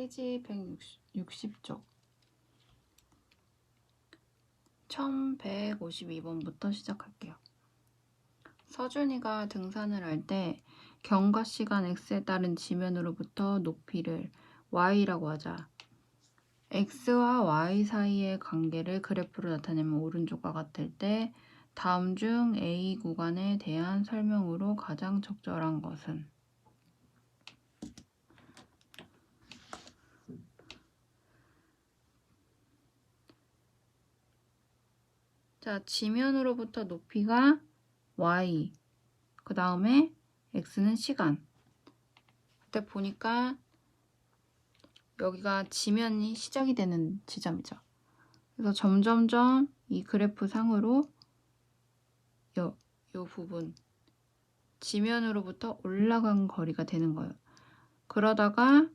페이지 160쪽 1152번부터 시작할게요. 서준이가 등산을 할 때 경과 시간 x에 따른 지면으로부터 높이를 y라고 하자. x와 y 사이의 관계를 그래프로 나타내면 오른쪽과 같을 때 다음 중 A 구간에 대한 설명으로 가장 적절한 것은? 자, 지면으로부터 높이가 y, 그 다음에 x는 시간. 그때 보니까 여기가 지면이 시작이 되는 지점이죠. 그래서 점점점 이 그래프 상으로 요 부분 지면으로부터 올라간 거리가 되는 거예요. 그러다가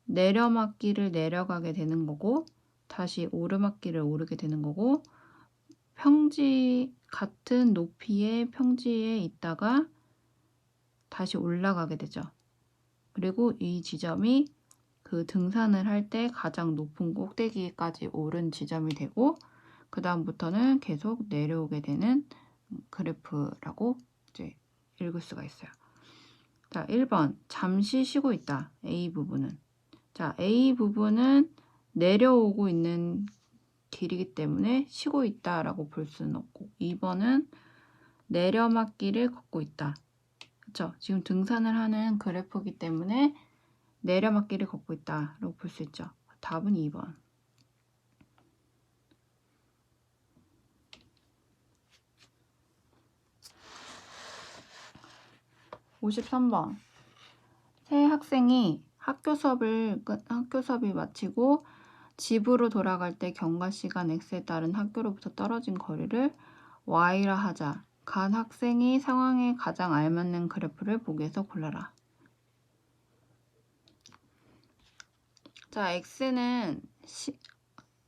내려막기를 내려가게 되는 거고 다시 오르막기를 오르게 되는 거고 평지 같은 높이의 평지에 있다가 다시 올라가게 되죠. 그리고 이 지점이 그 등산을 할 때 가장 높은 꼭대기까지 오른 지점이 되고 그 다음부터는 계속 내려오게 되는 그래프라고 이제 읽을 수가 있어요. 자, 1번 잠시 쉬고 있다. A 부분은. 자, A 부분은 내려오고 있는 길이기 때문에 쉬고 있다라고 볼 수는 없고 2번은 내려막길을 걷고 있다. 그렇죠? 지금 등산을 하는 그래프이기 때문에 내려막길을 걷고 있다라고 볼 수 있죠. 답은 2번. 53번. 새 학생이 학교 수업이 마치고 집으로 돌아갈 때 경과 시간 x에 따른 학교로부터 떨어진 거리를 y라 하자. 간 학생이 상황에 가장 알맞는 그래프를 보기에서 골라라. 자, x는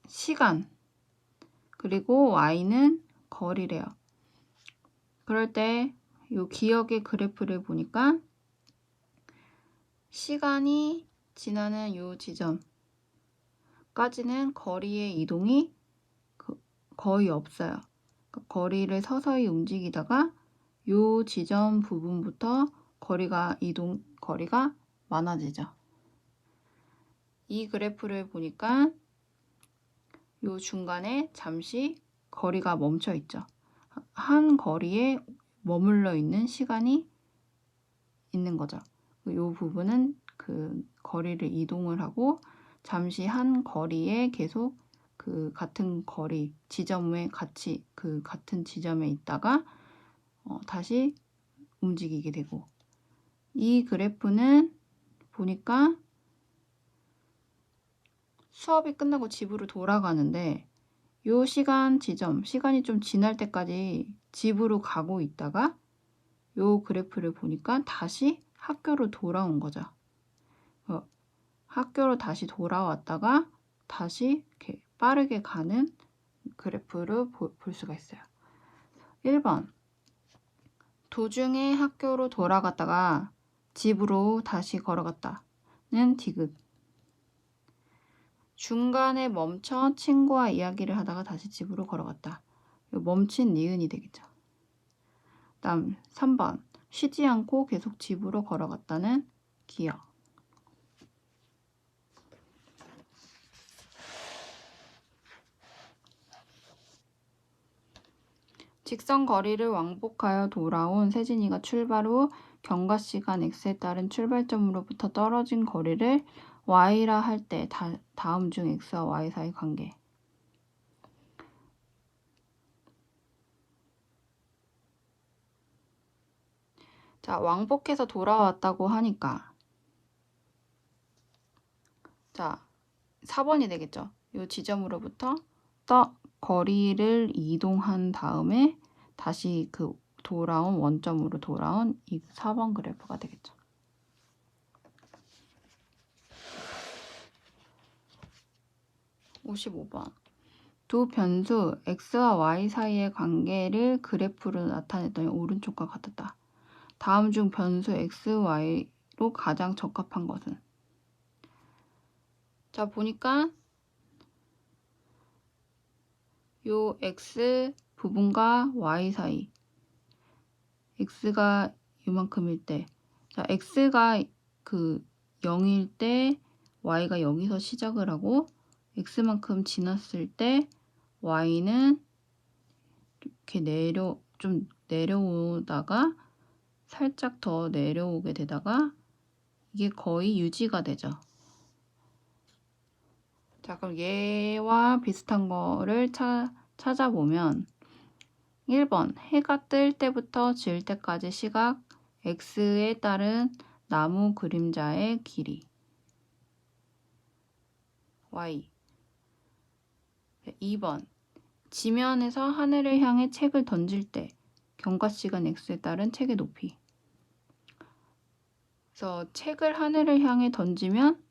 시간, 그리고 y는 거리래요. 그럴 때 이 기억의 그래프를 보니까 시간이 지나는 이 지점까지는 거리의 이동이 거의 없어요. 그러니까 거리를 서서히 움직이다가 이 지점 부분부터 거리가 많아지죠. 이 그래프를 보니까 이 중간에 잠시 거리가 멈춰 있죠. 한 거리에 머물러 있는 시간이 있는 거죠. 이 부분은 그 거리를 이동을 하고 잠시 한 거리에 계속 그 같은 거리 지점에 같이 그 같은 지점에 있다가 다시 움직이게 되고 이 그래프는 보니까 수업이 끝나고 집으로 돌아가는데 요 시간이 좀 지날 때까지 집으로 가고 있다가 요 그래프를 보니까 다시 학교로 돌아온 거죠. 학교로 다시 돌아왔다가 다시 이렇게 빠르게 가는 그래프를 볼 수가 있어요. 1번. 도중에 학교로 돌아갔다가 집으로 다시 걸어갔다는 디귿. 중간에 멈춰 친구와 이야기를 하다가 다시 집으로 걸어갔다. 멈춘 니은이 되겠죠. 다음 3번. 쉬지 않고 계속 집으로 걸어갔다는 기억. 직선 거리를 왕복하여 돌아온 세진이가 출발 후 경과 시간 x에 따른 출발점으로부터 떨어진 거리를 y라 할 때 다음 중 x와 y 사이 관계. 자, 왕복해서 돌아왔다고 하니까 자, 4번이 되겠죠. 이 지점으로부터 거리를 이동한 다음에 다시 그 돌아온 원점으로 돌아온 이 4번 그래프가 되겠죠. 55번. 두 변수 x와 y 사이의 관계를 그래프로 나타냈더니 오른쪽과 같았다. 다음 중 변수 x, y로 가장 적합한 것은? 자, 보니까 요 x 부분과 y 사이, x가 이만큼일 때, 자, x가 그 0일 때 y가 여기서 시작을 하고 x만큼 지났을 때 y는 이렇게 좀 내려오다가 살짝 더 내려오게 되다가 이게 거의 유지가 되죠. 자, 그럼 얘와 비슷한 거를 찾아보면 1번 해가 뜰 때부터 질 때까지 시각 x에 따른 나무 그림자의 길이 y. 2번 지면에서 하늘을 향해 책을 던질 때 경과시간 x에 따른 책의 높이. 그래서 책을 하늘을 향해 던지면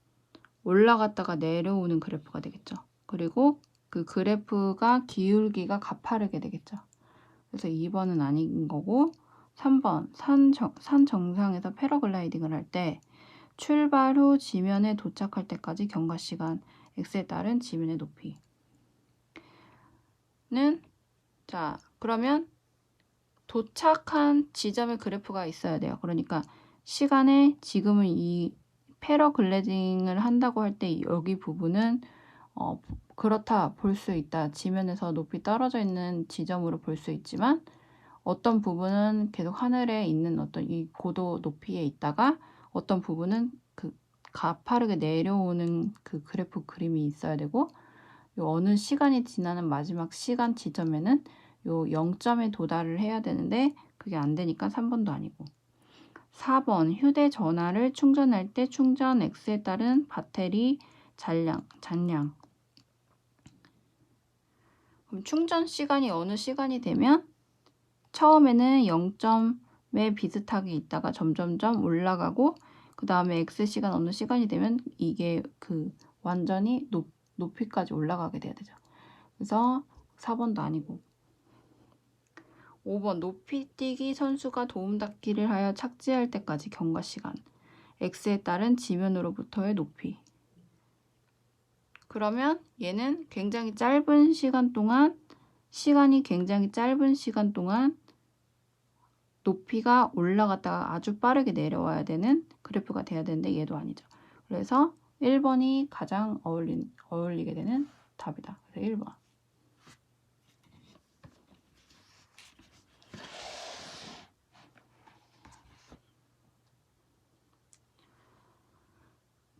올라갔다가 내려오는 그래프가 되겠죠. 그리고 그 그래프가 기울기가 가파르게 되겠죠. 그래서 2번은 아닌 거고 3번 산 정상에서 패러글라이딩을 할 때 출발 후 지면에 도착할 때까지 경과시간 x에 따른 지면의 높이는, 자, 그러면 도착한 지점의 그래프가 있어야 돼요. 그러니까 시간에 지금은 이 패러글라이딩을 한다고 할 때 여기 부분은 그렇다 볼 수 있다. 지면에서 높이 떨어져 있는 지점으로 볼 수 있지만 어떤 부분은 계속 하늘에 있는 어떤 이 고도 높이에 있다가 어떤 부분은 그 가파르게 내려오는 그 그래프 그림이 있어야 되고, 요 어느 시간이 지나는 마지막 시간 지점에는 요 0점에 도달을 해야 되는데 그게 안 되니까 3번도 아니고. 4번 휴대전화를 충전할 때 충전 X에 따른 배터리 잔량. 그럼 충전 시간이 어느 시간이 되면 처음에는 0점에 비슷하게 있다가 점점점 올라가고 그 다음에 X시간 어느 시간이 되면 이게 그 완전히 높이까지 올라가게 돼야 되죠. 그래서 4번도 아니고. 5번 높이뛰기 선수가 도움닫기를 하여 착지할 때까지 경과시간 X에 따른 지면으로부터의 높이. 그러면 얘는 굉장히 짧은 시간 동안 높이가 올라갔다가 아주 빠르게 내려와야 되는 그래프가 돼야 되는데 얘도 아니죠. 그래서 1번이 가장 어울리게 되는 답이다. 그래서 1번.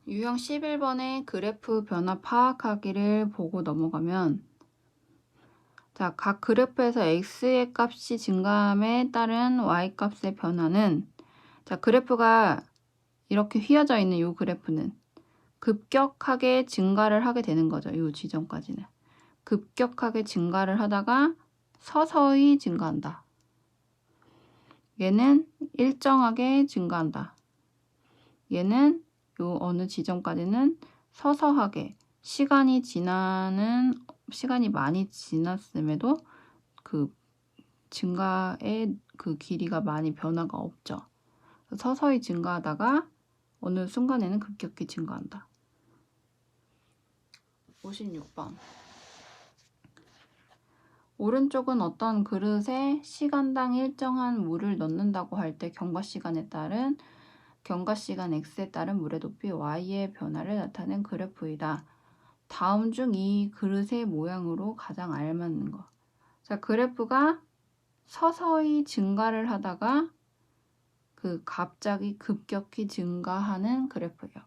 유형 11번의 그래프 변화 파악하기를 보고 넘어가면, 자, 각 그래프에서 x의 값이 증가함에 따른 y 값의 변화는, 자, 그래프가 이렇게 휘어져 있는 이 그래프는 급격하게 증가를 하게 되는 거죠. 이 지점까지는. 급격하게 증가를 하다가 서서히 증가한다. 얘는 일정하게 증가한다. 얘는 요 어느 지점까지는 서서하게 시간이 많이 지났음에도 그 증가의 그 길이가 많이 변화가 없죠. 서서히 증가하다가 어느 순간에는 급격히 증가한다. 56번. 오른쪽은 어떤 그릇에 시간당 일정한 물을 넣는다고 할 때 경과시간 x에 따른 물의 높이 y의 변화를 나타낸 그래프이다. 다음 중 이 그릇의 모양으로 가장 알맞는 것. 자, 그래프가 서서히 증가를 하다가 그 갑자기 급격히 증가하는 그래프예요.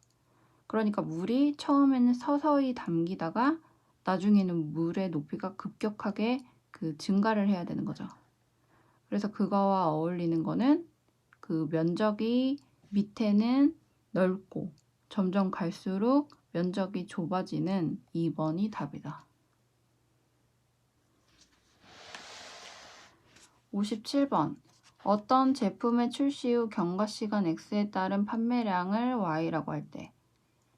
그러니까 물이 처음에는 서서히 담기다가 나중에는 물의 높이가 급격하게 그 증가를 해야 되는 거죠. 그래서 그거와 어울리는 거는 그 면적이 밑에는 넓고 점점 갈수록 면적이 좁아지는 2번이 답이다. 57번. 어떤 제품의 출시 후 경과시간 x에 따른 판매량을 y라고 할 때,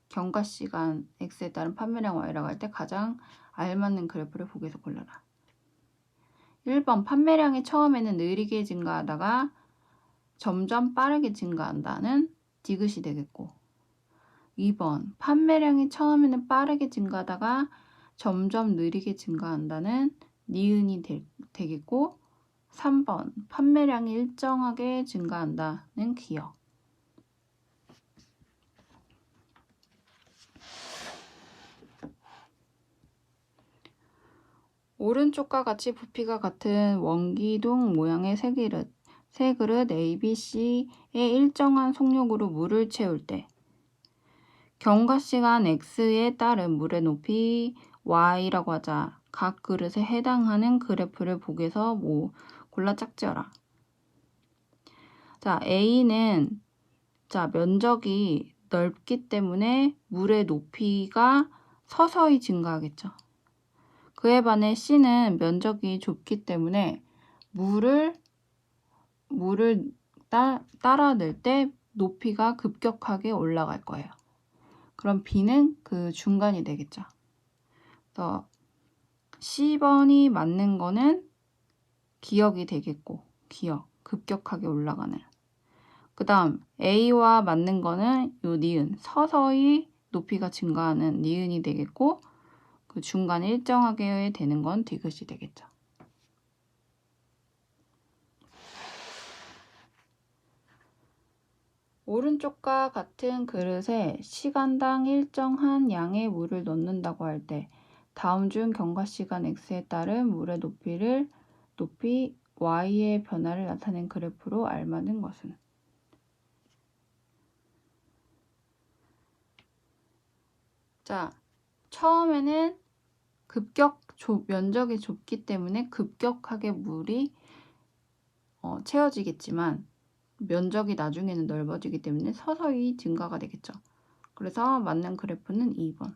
경과시간 x에 따른 판매량 y라고 할 때 가장 알맞는 그래프를 보기에서 골라라. 1번 판매량이 처음에는 느리게 증가하다가 점점 빠르게 증가한다는 디귿이 되겠고, 2번 판매량이 처음에는 빠르게 증가하다가 점점 느리게 증가한다는 니은이 되겠고, 3번 판매량이 일정하게 증가한다는 기억. 오른쪽과 같이 부피가 같은 원기둥 모양의 세 그릇 A, B, C의 일정한 속력으로 물을 채울 때 경과시간 X에 따른 물의 높이 Y라고 하자. 각 그릇에 해당하는 그래프를 보게서 골라 짝지어라. 자, A는 면적이 넓기 때문에 물의 높이가 서서히 증가하겠죠. 그에 반해 C는 면적이 좁기 때문에 물을 따라 낼 때 높이가 급격하게 올라갈 거예요. 그럼 B는 그 중간이 되겠죠. 그래서 C번이 맞는 거는 기역이 되겠고, 기역, 급격하게 올라가는. 그 다음 A와 맞는 거는 요 니은, 서서히 높이가 증가하는 니은이 되겠고, 그 중간에 일정하게 되는 건 디귿이 되겠죠. 오른쪽과 같은 그릇에 시간당 일정한 양의 물을 넣는다고 할 때 다음 중 경과시간 X에 따른 물의 높이 Y의 변화를 나타낸 그래프로 알맞은 것은? 자, 처음에는 면적이 좁기 때문에 급격하게 물이 채워지겠지만 면적이 나중에는 넓어지기 때문에 서서히 증가가 되겠죠. 그래서 맞는 그래프는 2번.